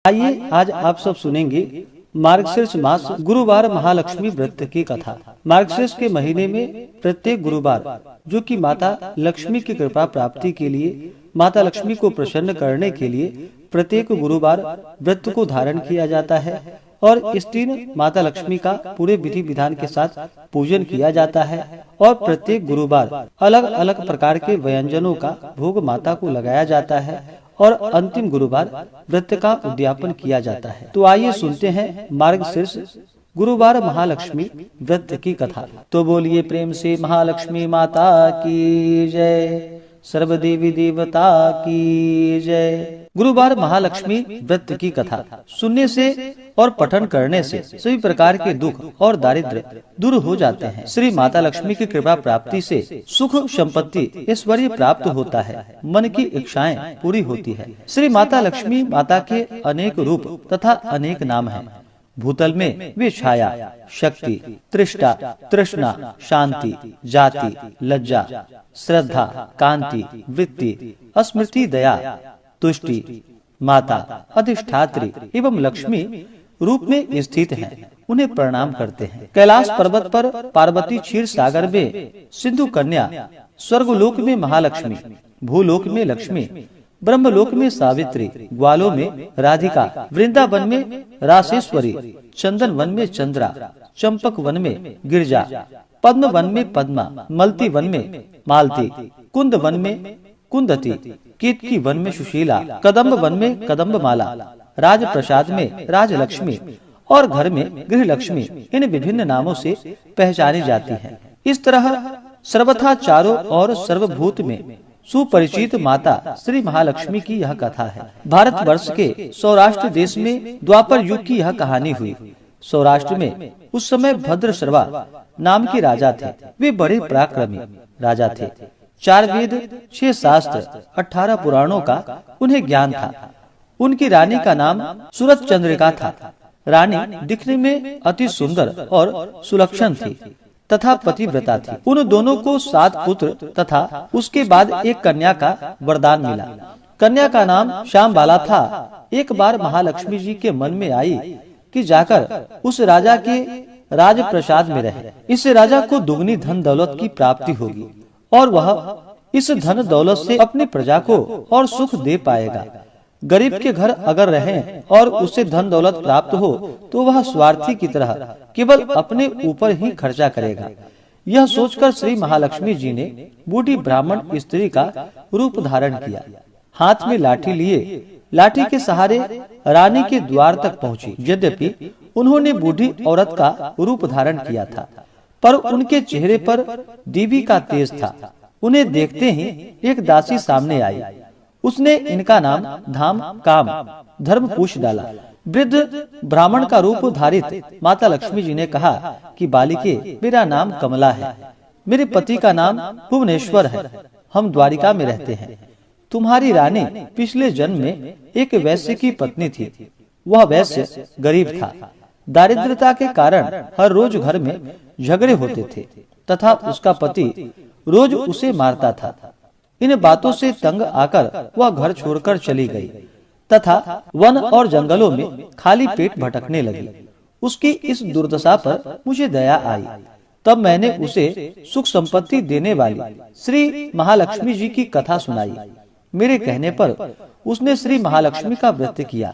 आइए आज आप सब सुनेंगे मार्गशीर्ष मास गुरुवार महालक्ष्मी व्रत की कथा। मार्गशीर्ष के महीने में प्रत्येक गुरुवार, जो कि माता लक्ष्मी की कृपा प्राप्ति के लिए, माता लक्ष्मी को प्रसन्न करने के लिए प्रत्येक गुरुवार व्रत को धारण किया जाता है और इस दिन माता लक्ष्मी का पूरे विधि विधान के साथ पूजन किया जाता है और प्रत्येक गुरुवार अलग अलग प्रकार के व्यंजनों का भोग माता को लगाया जाता है और अंतिम गुरुवार व्रत का उद्यापन किया जाता है। तो आइए सुनते हैं मार्गशीर्ष गुरुवार महालक्ष्मी व्रत की कथा। तो बोलिए प्रेम से महालक्ष्मी माता की जय, सर्व देवी देवता की जय। गुरुवार महालक्ष्मी व्रत की कथा सुनने से और पठन करने से सभी प्रकार के दुख और दारिद्र्य दूर हो जाते हैं। श्री माता लक्ष्मी की कृपा प्राप्ति से सुख संपत्ति ऐश्वर्य प्राप्त होता है, मन की इच्छाएं पूरी होती है। श्री माता लक्ष्मी माता के अनेक रूप तथा अनेक नाम हैं। भूतल में वे छाया, शक्ति, त्रिष्ठा, तृष्णा, शांति, जाति, लज्जा, श्रद्धा, कांति, वृत्ति, स्मृति, दया, तुष्टि, माता, अधिष्ठात्री एवं लक्ष्मी रूप में स्थित हैं। उन्हें प्रणाम करते हैं। कैलाश पर्वत पर पार्वती, क्षीर सागर में सिंधु कन्या, स्वर्गलोक में महालक्ष्मी, भूलोक में लक्ष्मी, ब्रह्मलोक में सावित्री, ग्वालों में राधिका, वृंदावन में रासेश्वरी, चंदन वन में चंद्रा, चंपक वन में गिरजा, पद्म वन में पद्मा, मलती वन में मालती, कुंद वन में कुंदती, केतकी वन में सुशीला, कदम्ब वन में कदम्ब माला, राज प्रसाद में राजलक्ष्मी और घर में गृह लक्ष्मी इन विभिन्न नामों से पहचानी जाती है। इस तरह सर्वथा चारों और सर्वभूत में सुपरिचित माता श्री महालक्ष्मी की यह कथा है। भारत वर्ष के सौराष्ट्र देश में द्वापर युग की यह कहानी हुई। सौराष्ट्र में उस समय भद्रश्रवा नाम के राजा थे। वे बड़े पराक्रमी राजा थे। 4 वेद, 6 शास्त्र, 18 पुराणों का उन्हें ज्ञान था। उनकी रानी का नाम सूरत चंद्रिका था। रानी दिखने में अति सुंदर और सुलक्षण थी तथा पतिव्रता थी। उन दोनों को 7 पुत्र तथा उसके बाद एक कन्या का वरदान मिला। कन्या का नाम श्यामबाला था। एक बार महालक्ष्मी जी के मन में आई कि जाकर उस राजा के राजप्रसाद में रहे। इससे राजा को दुगनी धन दौलत की प्राप्ति होगी और वह इस धन दौलत से अपनी प्रजा को और सुख दे पाएगा। गरीब के घर अगर रहें और उससे धन दौलत प्राप्त हो तो वह स्वार्थी की तरह केवल अपने ऊपर ही खर्चा करेगा। यह सोचकर श्री महालक्ष्मी जी ने बूढ़ी ब्राह्मण स्त्री का रूप धारण किया। हाथ में लाठी लिए लाठी के सहारे रानी के द्वार तक पहुंची। यद्यपि उन्होंने बूढ़ी औरत का रूप धारण किया था, पर उनके चेहरे पर देवी का तेज था। उन्हें देखते ही एक दासी सामने आई। उसने इनका नाम धाम काम धर्म पूछ डाला। वृद्ध ब्राह्मण का रूप धारित माता लक्ष्मी जी ने कहा कि बालिके, मेरा नाम कमला है। मेरे पति का नाम भुवनेश्वर है। हम द्वारिका में रहते हैं। तुम्हारी रानी पिछले जन्म में एक वैश्य की पत्नी थी। वह वैश्य गरीब था। दारिद्रता के कारण हर रोज घर में झगड़े होते थे तथा उसका पति रोज उसे मारता था। इन बातों से तंग आकर वह घर छोड़कर चली गई तथा वन और जंगलों में खाली पेट भटकने लगी। उसकी इस दुर्दशा पर मुझे दया आई। तब मैंने उसे सुख संपत्ति देने वाली श्री महालक्ष्मी जी की कथा सुनाई। मेरे कहने पर उसने श्री महालक्ष्मी का व्रत किया।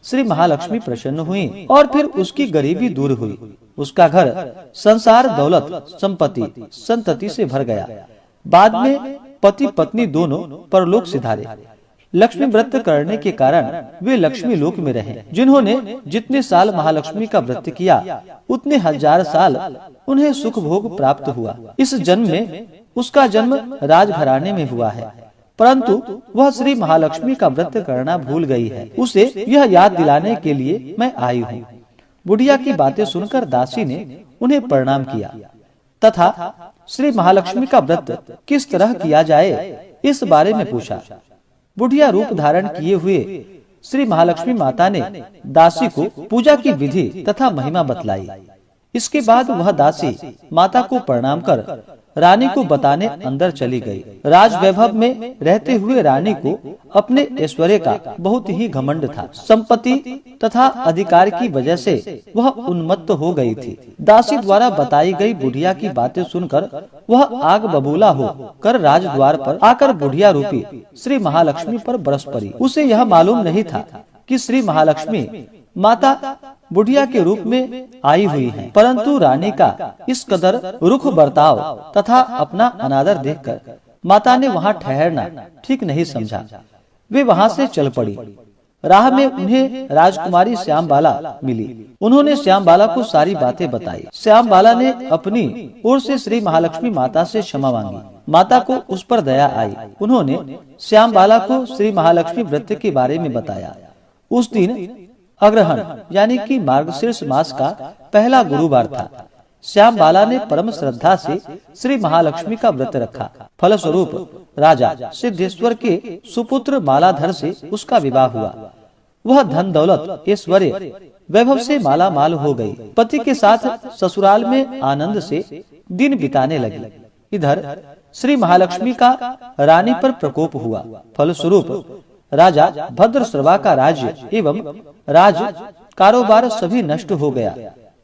श्री महालक्ष्मी प्रसन्न हुई और फिर उसकी गरीबी दूर हुई। उसका घर संसार, दौलत, संपत्ति, संतति से भर गया। बाद में पति पत्नी दोनों परलोक सिधारे। लक्ष्मी व्रत करने के कारण वे लक्ष्मी लोक में रहे। जिन्होंने जितने साल महालक्ष्मी का व्रत किया उतने 1000 साल उन्हें सुख भोग प्राप्त हुआ। इस जन्म में उसका जन्म राजघराने में हुआ है, परंतु वह श्री महालक्ष्मी का व्रत करना भूल गई है। उसे यह याद दिलाने के लिए मैं आई हूँ। बुढ़िया की बातें सुनकर दासी ने उन्हें प्रणाम किया तथा श्री महालक्ष्मी का व्रत किस तरह किया जाए इस बारे में पूछा। बुढ़िया रूप धारण किए हुए श्री महालक्ष्मी माता ने दासी को पूजा की विधि तथा महिमा बतलाई। इसके बाद वह दासी माता को प्रणाम कर रानी को बताने अंदर चली गई। राज वैभव में रहते हुए रानी को अपने ऐश्वर्य का बहुत ही घमंड था। संपत्ति तथा अधिकार की वजह से वह उन्मत्त हो गई थी। दासी द्वारा बताई गई बुढ़िया की बातें सुनकर वह आग बबूला हो कर राजद्वार पर आकर बुढ़िया रूपी श्री महालक्ष्मी पर बरस पड़ी। उसे यह मालूम नहीं था कि श्री महालक्ष्मी माता बुढ़िया के रूप में आई हुई हैं, परंतु रानी का इस कदर रुख बर्ताव तथा अपना अनादर देखकर माता ने वहाँ ठहरना ठीक नहीं समझा। वे वहाँ से चल पड़ी। राह में उन्हें राजकुमारी श्यामबाला मिली। उन्होंने श्यामबाला को सारी बातें बताई। श्यामबाला ने अपनी ओर से श्री महालक्ष्मी माता से क्षमा मांगी। माता को उस पर दया आई। उन्होंने श्यामबाला को श्री महालक्ष्मी व्रत के बारे में बताया। उस दिन अग्रहण यानी कि मार्गशीर्ष मास का पहला गुरुवार था। श्यामबाला ने परम श्रद्धा से श्री महालक्ष्मी का व्रत रखा। फलस्वरूप राजा सिद्धेश्वर के सुपुत्र मालाधर से उसका विवाह हुआ। वह धन दौलत ऐश्वर्य वैभव से माला माल हो गई। पति के साथ ससुराल में आनंद से दिन बिताने लगी। इधर श्री महालक्ष्मी का रानी पर प्रकोप हुआ। फलस्वरूप राजा भद्रश्रवा का राज्य एवं राज कारोबार सभी नष्ट हो गया।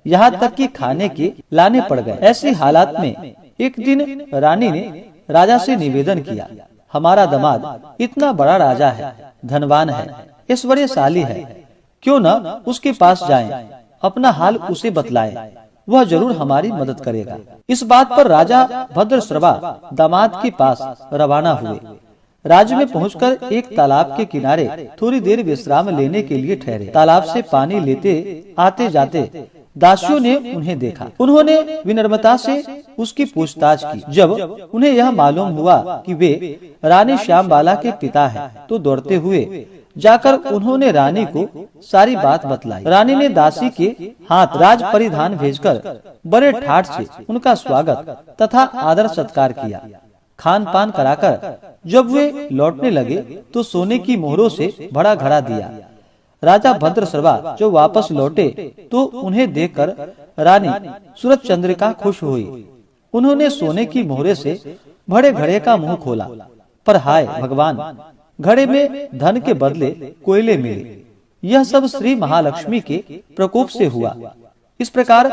यहाँ तक कि खाने के लाने पड़ गए। ऐसी हालात में एक दिन रानी ने राजा से निवेदन किया, हमारा दामाद इतना बड़ा राजा है, धनवान है, ऐश्वर्यशाली है, क्यों न उसके पास जाएं, अपना हाल उसे बतलाएं, वह जरूर हमारी मदद करेगा। इस बात पर राजा भद्रश्रवा दामाद के पास रवाना हुए। राज्य में पहुंचकर एक तालाब के किनारे थोड़ी देर विश्राम लेने के लिए ठहरे। तालाब से पानी लेते आते जाते दासियों ने उन्हें देखा। उन्होंने विनम्रता से उसकी पूछताछ की। जब उन्हें यह मालूम हुआ कि वे रानी श्यामबाला के पिता हैं, तो दौड़ते हुए जाकर उन्होंने रानी को सारी बात बतलाई। रानी ने दासी के हाथ राज परिधान भेजकर बड़े ठाठ से उनका स्वागत तथा आदर सत्कार किया। खान पान कराकर जब वे लौटने लगे तो सोने की मोहरों से भरा घड़ा दिया। राजा भद्रश्रवा जो वापस लौटे तो उन्हें देखकर रानी सूरज चंद्रिका खुश हुई। उन्होंने सोने की मोहरे से भरे घड़े का मुंह खोला, पर हाय भगवान, घड़े में धन के बदले कोयले मिले। यह सब श्री महालक्ष्मी के प्रकोप से हुआ। इस प्रकार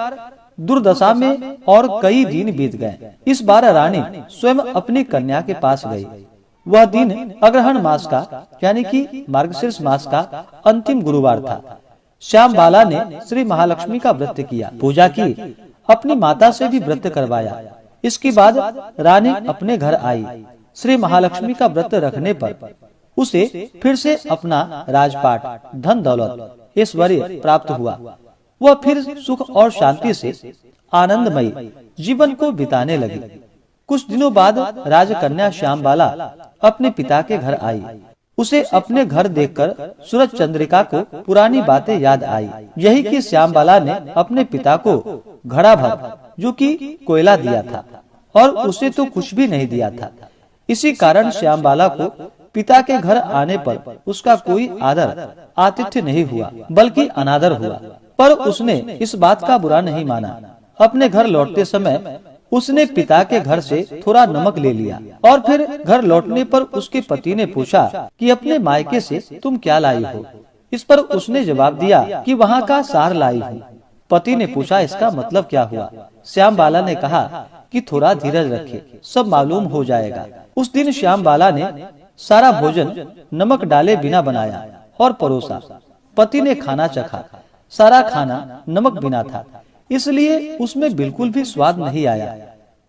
दुर्दशा में और कई दिन बीत गए। इस बार रानी स्वयं अपनी कन्या के पास गई। वह दिन अग्रहण मास का यानी कि मार्गशीर्ष मास का अंतिम गुरुवार था। श्यामबाला ने श्री महालक्ष्मी का व्रत किया, पूजा की, अपनी माता से भी व्रत करवाया। इसके बाद रानी अपने घर आई। श्री महालक्ष्मी का व्रत रखने पर उसे फिर से अपना राजपाट, धन दौलत, ऐश्वर्य प्राप्त हुआ। वह फिर सुख और शांति से आनंदमयी जीवन को बिताने लगी। कुछ दिनों बाद राजकन्या श्यामबाला अपने पिता के घर आई। उसे अपने घर देखकर सूरज चंद्रिका को पुरानी बातें याद आई। यही कि श्यामबाला ने अपने पिता को घड़ा भर जो कि कोयला दिया था और उसे तो कुछ भी नहीं दिया था। इसी कारण श्यामबाला को पिता के घर आने पर उसका कोई आदर आतिथ्य नहीं हुआ, बल्कि अनादर हुआ। पर उसने इस बात का बुरा नहीं माना। अपने घर लौटते समय उसने पिता के घर से थोड़ा नमक ले लिया और फिर घर लौटने पर उसके पति ने पूछा कि अपने मायके से तुम क्या लाई हो। इस पर उसने जवाब दिया कि वहाँ का सार लाई हूँ। पति ने पूछा इसका मतलब क्या हुआ। श्यामबाला ने कहा कि थोड़ा धीरज रखे, सब मालूम हो जाएगा। उस दिन श्यामबाला ने सारा भोजन नमक डाले बिना बनाया और परोसा। पति ने खाना चखा। सारा खाना नमक बिना था, इसलिए उसमें बिल्कुल भी स्वाद नहीं आया।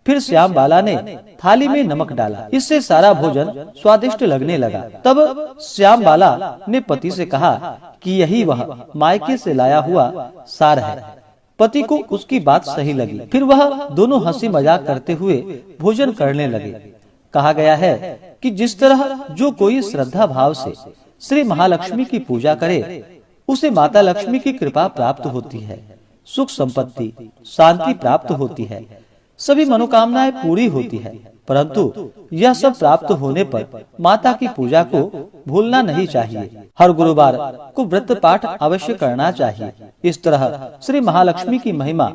फिर श्यामबाला ने थाली में नमक डाला, इससे सारा भोजन स्वादिष्ट लगने लगा। तब श्यामबाला ने पति से कहा कि यही वह मायके से लाया हुआ सार है। पति को उसकी बात सही लगी। फिर वह दोनों हंसी मजाक करते हुए भोजन करने लगे। कहा गया है कि जिस तरह जो कोई श्रद्धा भाव से श्री महालक्ष्मी की पूजा करे, उसे माता लक्ष्मी की कृपा प्राप्त होती है, सुख संपत्ति शांति प्राप्त होती है। सभी मनोकामनाएं पूरी होती है, परंतु यह सब प्राप्त होने पर माता की पूजा को भूलना नहीं चाहिए। हर गुरुवार को व्रत पाठ अवश्य करना चाहिए। इस तरह श्री महालक्ष्मी की महिमा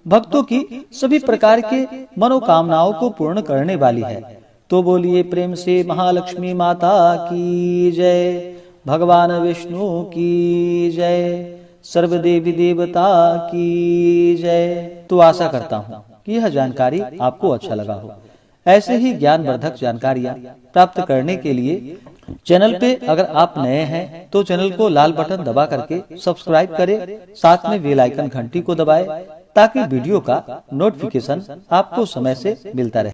भक्तों की सभी प्रकार के मनोकामनाओं को पूर्ण करने वाली है। तो बोलिए प्रेम से महालक्ष्मी माता की जय, भगवान विष्णु की जय, सर्व देवी देवता की जय। तो आशा करता हूँ कि यह जानकारी आपको अच्छा लगा हो। ऐसे ही ज्ञानवर्धक जानकारियाँ प्राप्त करने के लिए चैनल पे अगर आप नए हैं तो चैनल को लाल बटन दबा करके सब्सक्राइब करें, साथ में बेल आइकन घंटी को दबाएं ताकि वीडियो का नोटिफिकेशन आपको समय से मिलता रहे।